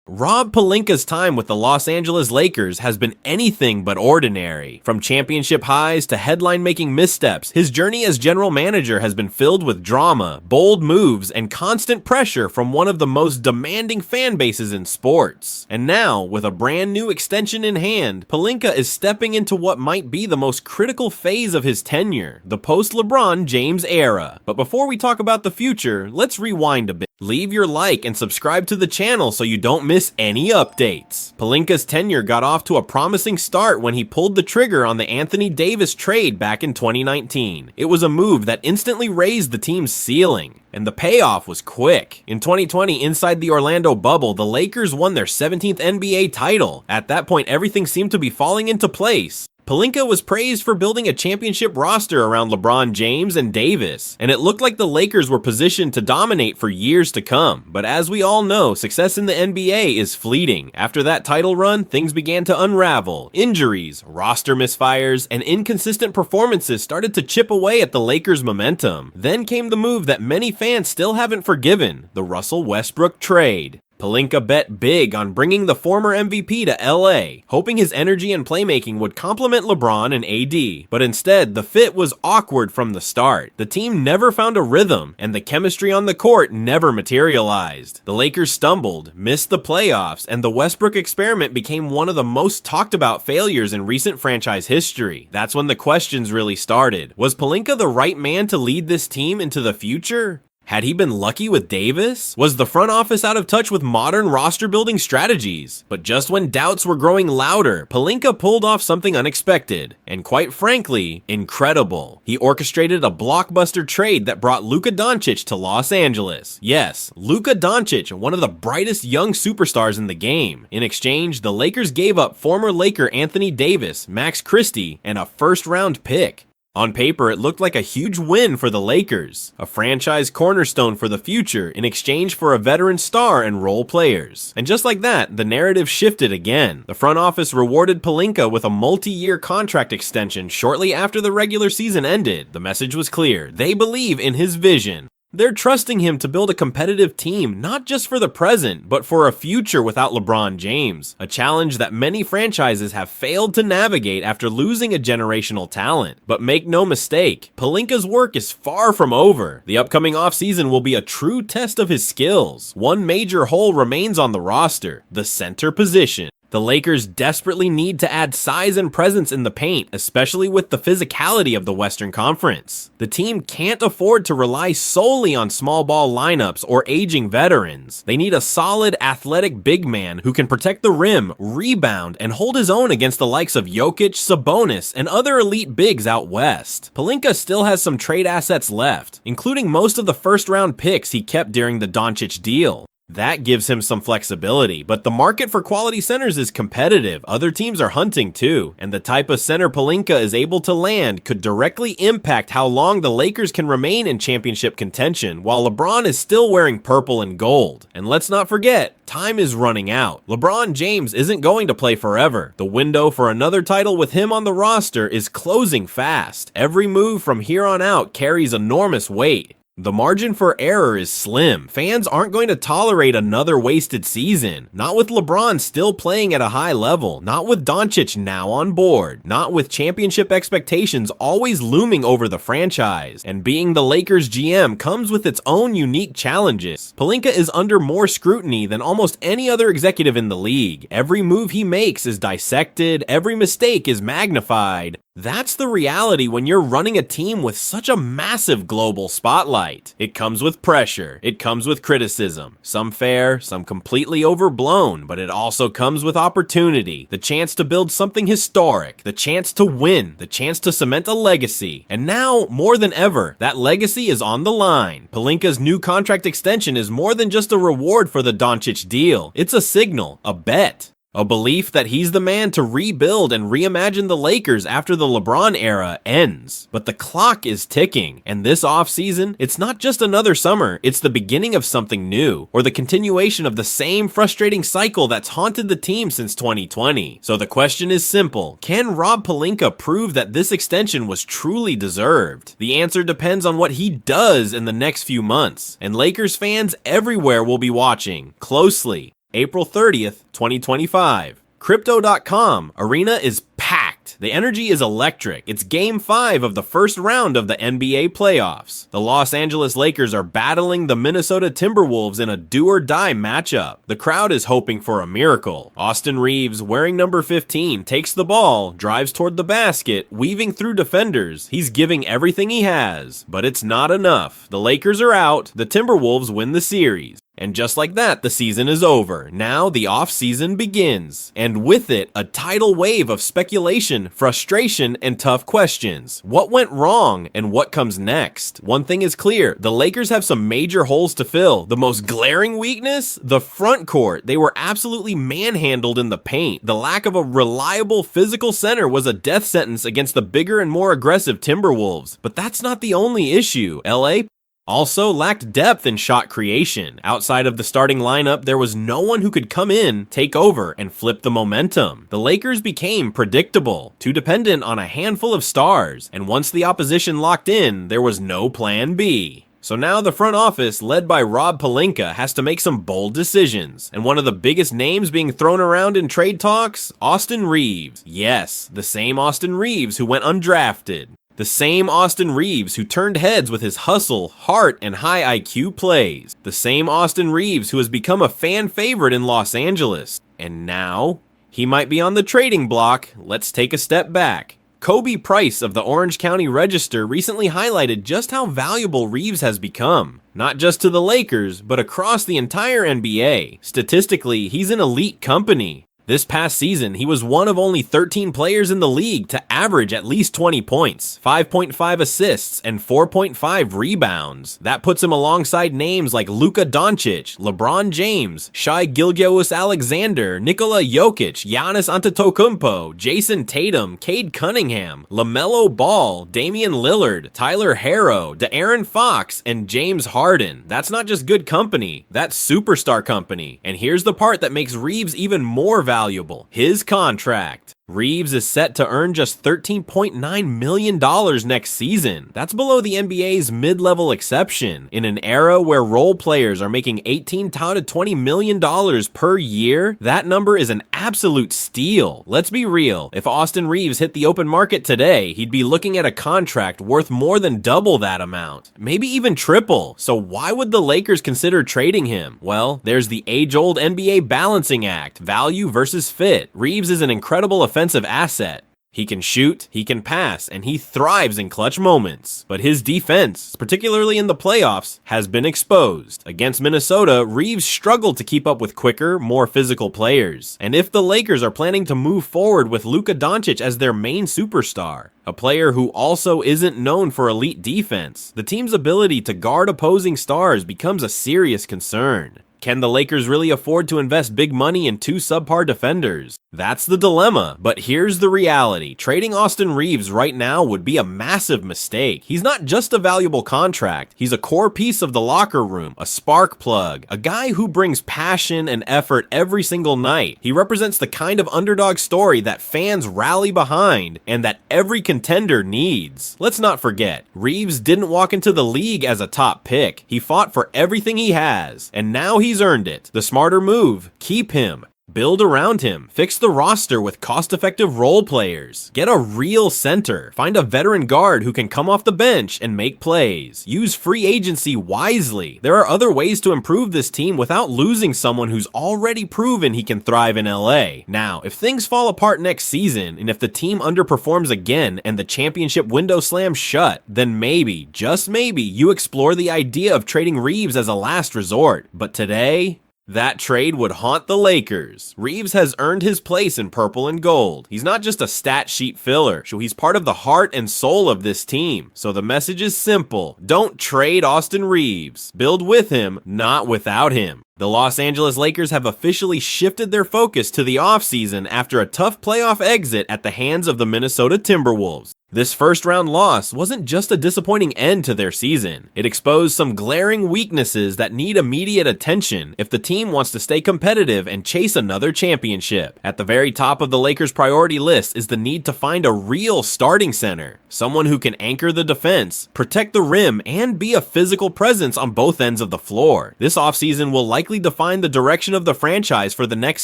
Rob Pelinka's time with the Los Angeles Lakers has been anything but ordinary. From championship highs to headline-making missteps, his journey as general manager has been filled with drama, bold moves, and constant pressure from one of the most demanding fan bases in sports. And now, with a brand new extension in hand, Pelinka is stepping into what might be the most critical phase of his tenure, the post-LeBron James era. But before we talk about the future, let's rewind a bit. Leave your like and subscribe to the channel so you don't miss any updates. Pelinka's tenure got off to a promising start when he pulled the trigger on the Anthony Davis trade back in 2019. It was a move that instantly raised the team's ceiling, and the payoff was quick. In 2020, inside the Orlando bubble, the Lakers won their 17th NBA title. At that point, everything seemed to be falling into place. Pelinka was praised for building a championship roster around LeBron James and Davis, and it looked like the Lakers were positioned to dominate for years to come. But as we all know, success in the NBA is fleeting. After that title run, things began to unravel. Injuries, roster misfires, and inconsistent performances started to chip away at the Lakers' momentum. Then came the move that many fans still haven't forgiven, the Russell Westbrook trade. Pelinka bet big on bringing the former MVP to LA, hoping his energy and playmaking would complement LeBron and AD, but instead, the fit was awkward from the start. The team never found a rhythm, and the chemistry on the court never materialized. The Lakers stumbled, missed the playoffs, and the Westbrook experiment became one of the most talked about failures in recent franchise history. That's when the questions really started. Was Pelinka the right man to lead this team into the future? Had he been lucky with Davis? Was the front office out of touch with modern roster-building strategies? But just when doubts were growing louder, Pelinka pulled off something unexpected, and quite frankly, incredible. He orchestrated a blockbuster trade that brought Luka Dončić to Los Angeles. Yes, Luka Dončić, one of the brightest young superstars in the game. In exchange, the Lakers gave up former Laker Anthony Davis, Max Christie, and a first-round pick. On paper, it looked like a huge win for the Lakers, a franchise cornerstone for the future in exchange for a veteran star and role players. And just like that, the narrative shifted again. The front office rewarded Pelinka with a multi-year contract extension shortly after the regular season ended. The message was clear. They believe in his vision. They're trusting him to build a competitive team, not just for the present, but for a future without LeBron James, a challenge that many franchises have failed to navigate after losing a generational talent. But make no mistake, Pelinka's work is far from over. The upcoming offseason will be a true test of his skills. One major hole remains on the roster, the center position. The Lakers desperately need to add size and presence in the paint, especially with the physicality of the Western Conference. The team can't afford to rely solely on small ball lineups or aging veterans. They need a solid, athletic big man who can protect the rim, rebound, and hold his own against the likes of Jokic, Sabonis, and other elite bigs out west. Pelinka still has some trade assets left, including most of the first-round picks he kept during the Dončić deal. That gives him some flexibility, but the market for quality centers is competitive. Other teams are hunting too, and the type of center Pelinka is able to land could directly impact how long the Lakers can remain in championship contention while LeBron is still wearing purple and gold. And let's not forget, time is running out. LeBron James isn't going to play forever. The window for another title with him on the roster is closing fast. Every move from here on out carries enormous weight. The margin for error is slim. Fans aren't going to tolerate another wasted season. Not with LeBron still playing at a high level. Not with Dončić now on board. Not with championship expectations always looming over the franchise. And being the Lakers GM comes with its own unique challenges. Pelinka is under more scrutiny than almost any other executive in the league. Every move he makes is dissected. Every mistake is magnified. That's the reality when you're running a team with such a massive global spotlight. It comes with pressure. It comes with criticism. Some fair, some completely overblown, but it also comes with opportunity. The chance to build something historic. The chance to win. The chance to cement a legacy. And now, more than ever, that legacy is on the line. Pelinka's new contract extension is more than just a reward for the Dončić deal. It's a signal, a bet. A belief that he's the man to rebuild and reimagine the Lakers after the LeBron era ends. But the clock is ticking, and this offseason, it's not just another summer, it's the beginning of something new, or the continuation of the same frustrating cycle that's haunted the team since 2020. So the question is simple: can Rob Pelinka prove that this extension was truly deserved? The answer depends on what he does in the next few months, and Lakers fans everywhere will be watching closely. April 30th, 2025. Crypto.com arena is packed. The energy is electric. It's Game 5 of the first round of the NBA playoffs. The Los Angeles Lakers are battling the Minnesota Timberwolves in a do-or-die matchup. The crowd is hoping for a miracle. Austin Reeves, wearing number 15, takes the ball, drives toward the basket, weaving through defenders. He's giving everything he has, but it's not enough. The Lakers are out. The Timberwolves win the series. And just like that, the season is over. Now the off-season begins. And with it, a tidal wave of speculation, frustration, and tough questions. What went wrong, and what comes next? One thing is clear, the Lakers have some major holes to fill. The most glaring weakness? The front court. They were absolutely manhandled in the paint. The lack of a reliable physical center was a death sentence against the bigger and more aggressive Timberwolves. But that's not the only issue. LA also lacked depth in shot creation. Outside of the starting lineup, there was no one who could come in, take over, and flip the momentum. The Lakers became predictable, too dependent on a handful of stars, and once the opposition locked in, there was no plan B. So now the front office, led by Rob Pelinka, has to make some bold decisions. And one of the biggest names being thrown around in trade talks? Austin Reeves. Yes, the same Austin Reeves who went undrafted. The same Austin Reeves who turned heads with his hustle, heart, and high IQ plays. The same Austin Reeves who has become a fan favorite in Los Angeles. And now, he might be on the trading block. Let's take a step back. Kobe Price of the Orange County Register recently highlighted just how valuable Reeves has become. Not just to the Lakers, but across the entire NBA. Statistically, he's an elite company. This past season, he was one of only 13 players in the league to average at least 20 points, 5.5 assists, and 4.5 rebounds. That puts him alongside names like Luka Dončić, LeBron James, Shai Gilgeous-Alexander, Nikola Jokic, Giannis Antetokounmpo, Jason Tatum, Cade Cunningham, LaMelo Ball, Damian Lillard, Tyler Herro, De'Aaron Fox, and James Harden. That's not just good company, that's superstar company. And here's the part that makes Reeves even more valuable. His contract. Reeves is set to earn just $13.9 million next season. That's below the NBA's mid-level exception. In an era where role players are making $18 to $20 million per year, that number is an absolute steal. Let's be real, if Austin Reeves hit the open market today, he'd be looking at a contract worth more than double that amount. Maybe even triple. So why would the Lakers consider trading him? Well, there's the age-old NBA balancing act, value versus fit. Reeves is an incredible offensive asset. He can shoot, he can pass, and he thrives in clutch moments. But his defense, particularly in the playoffs, has been exposed. Against Minnesota, Reeves struggled to keep up with quicker, more physical players. And if the Lakers are planning to move forward with Luka Dončić as their main superstar, a player who also isn't known for elite defense, the team's ability to guard opposing stars becomes a serious concern. Can the Lakers really afford to invest big money in two subpar defenders? That's the dilemma, but here's the reality. Trading Austin Reeves right now would be a massive mistake. He's not just a valuable contract, he's a core piece of the locker room, a spark plug, a guy who brings passion and effort every single night. He represents the kind of underdog story that fans rally behind and that every contender needs. Let's not forget, Reeves didn't walk into the league as a top pick. He fought for everything he has, and now he's earned it. The smarter move, keep him. Build around him. Fix the roster with cost-effective role players. Get a real center. Find a veteran guard who can come off the bench and make plays. Use free agency wisely. There are other ways to improve this team without losing someone who's already proven he can thrive in LA. Now, if things fall apart next season, and if the team underperforms again and the championship window slams shut, then maybe, just maybe, you explore the idea of trading Reeves as a last resort. But today, that trade would haunt the Lakers. Reeves has earned his place in purple and gold. He's not just a stat sheet filler, so he's part of the heart and soul of this team. So the message is simple. Don't trade Austin Reeves. Build with him, not without him. The Los Angeles Lakers have officially shifted their focus to the offseason after a tough playoff exit at the hands of the Minnesota Timberwolves. This first-round loss wasn't just a disappointing end to their season. It exposed some glaring weaknesses that need immediate attention if the team wants to stay competitive and chase another championship. At the very top of the Lakers' priority list is the need to find a real starting center, someone who can anchor the defense, protect the rim, and be a physical presence on both ends of the floor. This offseason will likely define the direction of the franchise for the next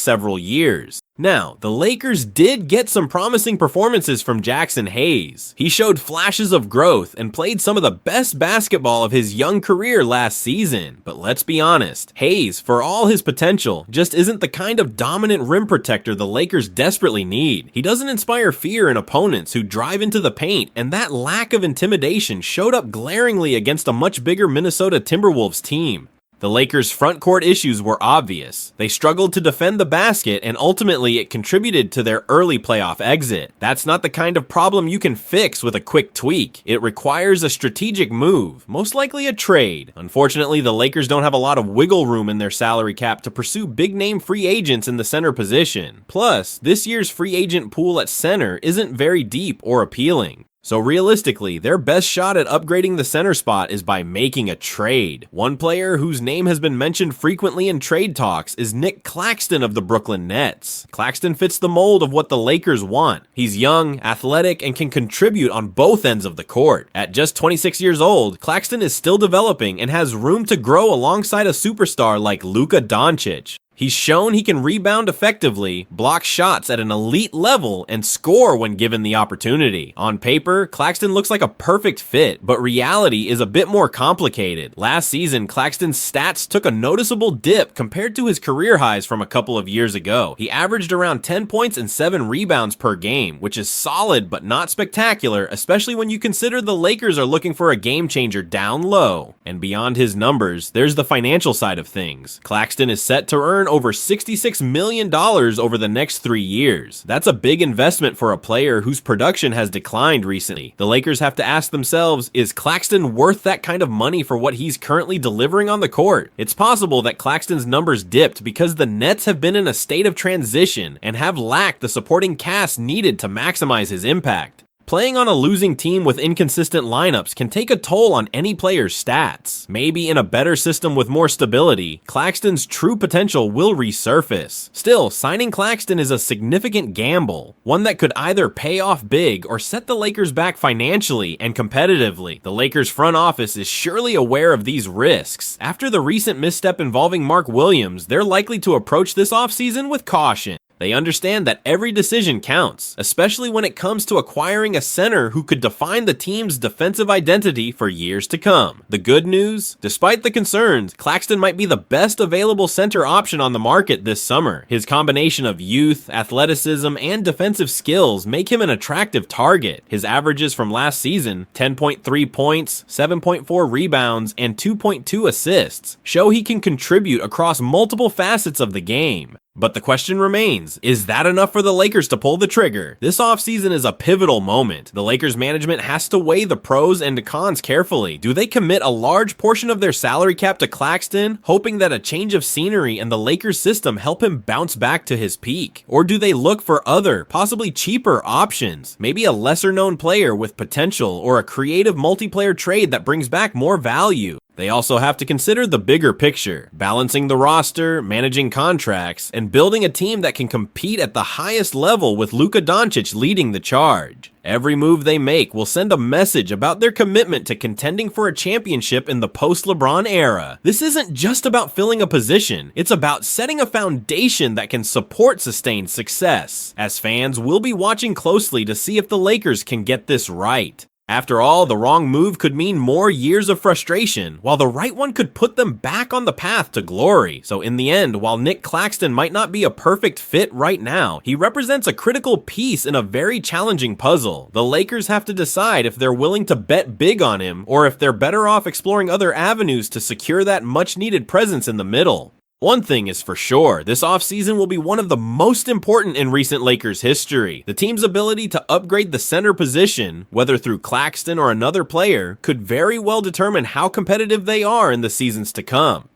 several years. Now, the Lakers did get some promising performances from Jackson Hayes. He showed flashes of growth and played some of the best basketball of his young career last season. But let's be honest, Hayes, for all his potential, just isn't the kind of dominant rim protector the Lakers desperately need. He doesn't inspire fear in opponents who drive into the paint, and that lack of intimidation showed up glaringly against a much bigger Minnesota Timberwolves team. The Lakers' front court issues were obvious. They struggled to defend the basket, and ultimately it contributed to their early playoff exit. That's not the kind of problem you can fix with a quick tweak. It requires a strategic move, most likely a trade. Unfortunately, the Lakers don't have a lot of wiggle room in their salary cap to pursue big-name free agents in the center position. Plus, this year's free agent pool at center isn't very deep or appealing. So realistically, their best shot at upgrading the center spot is by making a trade. One player whose name has been mentioned frequently in trade talks is Nick Claxton of the Brooklyn Nets. Claxton fits the mold of what the Lakers want. He's young, athletic, and can contribute on both ends of the court. At just 26 years old, Claxton is still developing and has room to grow alongside a superstar like Luka Dončić. He's shown he can rebound effectively, block shots at an elite level, and score when given the opportunity. On paper, Claxton looks like a perfect fit, but reality is a bit more complicated. Last season, Claxton's stats took a noticeable dip compared to his career highs from a couple of years ago. He averaged around 10 points and 7 rebounds per game, which is solid but not spectacular, especially when you consider the Lakers are looking for a game changer down low. And beyond his numbers, there's the financial side of things. Claxton is set to earn over $66 million over the next 3 years. That's a big investment for a player whose production has declined recently. The Lakers have to ask themselves, is Claxton worth that kind of money for what he's currently delivering on the court? It's possible that Claxton's numbers dipped because the Nets have been in a state of transition and have lacked the supporting cast needed to maximize his impact. Playing on a losing team with inconsistent lineups can take a toll on any player's stats. Maybe in a better system with more stability, Claxton's true potential will resurface. Still, signing Claxton is a significant gamble, one that could either pay off big or set the Lakers back financially and competitively. The Lakers front office is surely aware of these risks. After the recent misstep involving Mark Williams, they're likely to approach this offseason with caution. They understand that every decision counts, especially when it comes to acquiring a center who could define the team's defensive identity for years to come. The good news? Despite the concerns, Claxton might be the best available center option on the market this summer. His combination of youth, athleticism, and defensive skills make him an attractive target. His averages from last season, 10.3 points, 7.4 rebounds, and 2.2 assists, show he can contribute across multiple facets of the game. But the question remains, is that enough for the Lakers to pull the trigger? This offseason is a pivotal moment. The Lakers management has to weigh the pros and the cons carefully. Do they commit a large portion of their salary cap to Claxton, hoping that a change of scenery and the Lakers system help him bounce back to his peak? Or do they look for other, possibly cheaper options? Maybe a lesser known player with potential or a creative multiplayer trade that brings back more value? They also have to consider the bigger picture, balancing the roster, managing contracts, and building a team that can compete at the highest level with Luka Dončić leading the charge. Every move they make will send a message about their commitment to contending for a championship in the post-LeBron era. This isn't just about filling a position, it's about setting a foundation that can support sustained success. As fans, we'll be watching closely to see if the Lakers can get this right. After all, the wrong move could mean more years of frustration, while the right one could put them back on the path to glory. So in the end, while Nick Claxton might not be a perfect fit right now, he represents a critical piece in a very challenging puzzle. The Lakers have to decide if they're willing to bet big on him, or if they're better off exploring other avenues to secure that much-needed presence in the middle. One thing is for sure, this offseason will be one of the most important in recent Lakers history. The team's ability to upgrade the center position, whether through Claxton or another player, could very well determine how competitive they are in the seasons to come.